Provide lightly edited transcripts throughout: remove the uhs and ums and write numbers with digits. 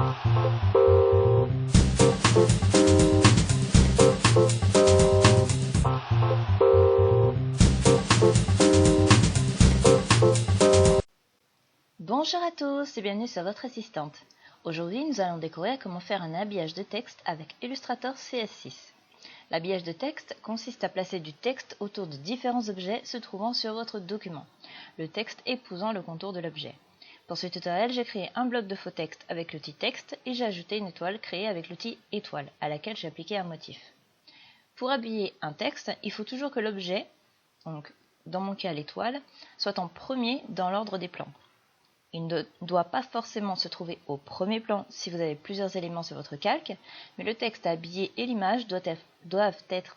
Bonjour à tous et bienvenue sur votre assistante. Aujourd'hui, nous allons découvrir comment faire un habillage de texte avec Illustrator CS6. L'habillage de texte consiste à placer du texte autour de différents objets se trouvant sur votre document, le texte épousant le contour de l'objet. Pour ce tutoriel, j'ai créé un bloc de faux texte avec l'outil texte et j'ai ajouté une étoile créée avec l'outil étoile à laquelle j'ai appliqué un motif. Pour habiller un texte, il faut toujours que l'objet, donc dans mon cas l'étoile, soit en premier dans l'ordre des plans. Il ne doit pas forcément se trouver au premier plan si vous avez plusieurs éléments sur votre calque, mais le texte à habiller et l'image doivent être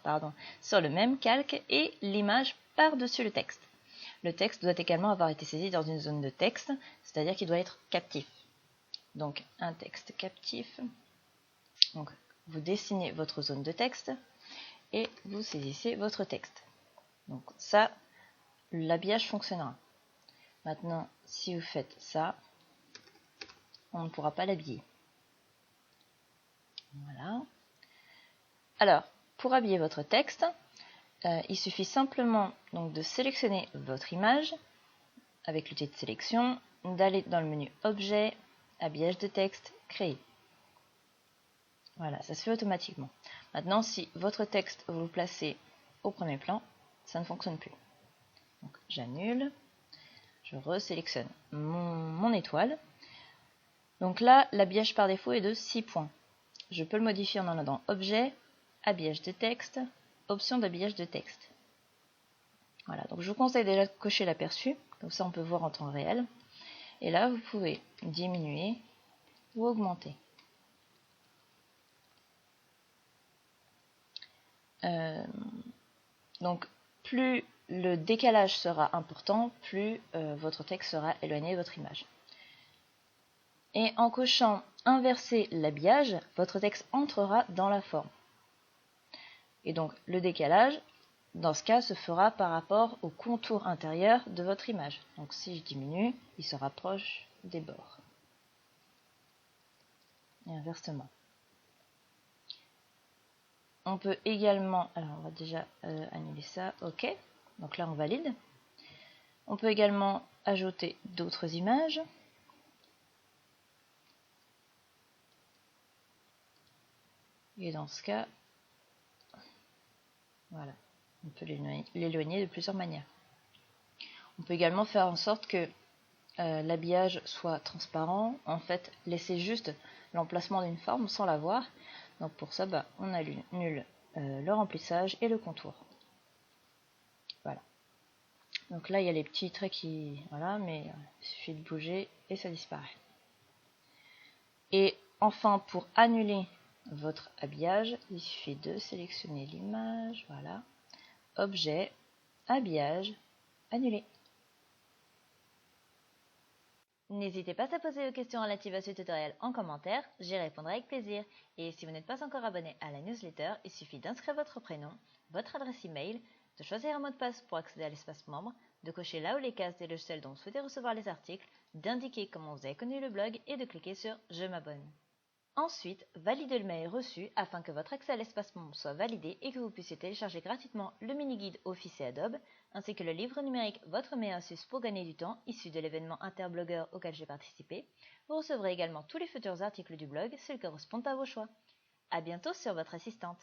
sur le même calque et l'image par-dessus le texte. Le texte doit également avoir été saisi dans une zone de texte, c'est-à-dire qu'il doit être captif. Donc un texte captif, donc vous dessinez votre zone de texte et vous saisissez votre texte. Donc ça, l'habillage fonctionnera. Maintenant, si vous faites ça, on ne pourra pas l'habiller. Voilà. Alors, pour habiller votre texte, il suffit simplement donc de sélectionner votre image avec l'outil de sélection, d'aller dans le menu Objet, Habillage de texte, Créer. Voilà, ça se fait automatiquement. Maintenant, si votre texte vous le placez au premier plan, ça ne fonctionne plus. Donc, j'annule. Je resélectionne mon étoile. Donc là, l'habillage par défaut est de 6 points. Je peux le modifier en allant dans Objet, Habillage de texte, Option d'habillage de texte. Voilà, donc je vous conseille déjà de cocher l'aperçu, comme ça on peut voir en temps réel. Et là, vous pouvez diminuer ou augmenter. Donc, plus le décalage sera important, plus votre texte sera éloigné de votre image. Et en cochant inverser l'habillage, votre texte entrera dans la forme. Et donc le décalage, dans ce cas, se fera par rapport au contour intérieur de votre image. Donc si je diminue, il se rapproche des bords. Et inversement. On peut également, alors on va déjà annuler ça, ok. Donc là on valide. On peut également ajouter d'autres images. Et dans ce cas, voilà, on peut l'éloigner de plusieurs manières. On peut également faire en sorte que l'habillage soit transparent, en fait laisser juste l'emplacement d'une forme sans la voir. Donc pour ça, on annule le remplissage et le contour. Voilà. Donc là, il y a les petits traits qui... Voilà, mais il suffit de bouger et ça disparaît. Et enfin, pour annuler votre habillage, il suffit de sélectionner l'image, voilà, Objet, Habillage, Annuler. N'hésitez pas à poser vos questions relatives à ce tutoriel en commentaire, j'y répondrai avec plaisir. Et si vous n'êtes pas encore abonné à la newsletter, il suffit d'inscrire votre prénom, votre adresse email, de choisir un mot de passe pour accéder à l'espace membre, de cocher là où les cases des logiciels dont vous souhaitez recevoir les articles, d'indiquer comment vous avez connu le blog et de cliquer sur « Je m'abonne ». Ensuite, validez le mail reçu afin que votre accès à l'espace membre soit validé et que vous puissiez télécharger gratuitement le mini-guide Office et Adobe, ainsi que le livre numérique Votre meilleure astuce pour gagner du temps, issu de l'événement Interblogueur auquel j'ai participé. Vous recevrez également tous les futurs articles du blog, s'ils correspondent à vos choix. À bientôt sur votre assistante.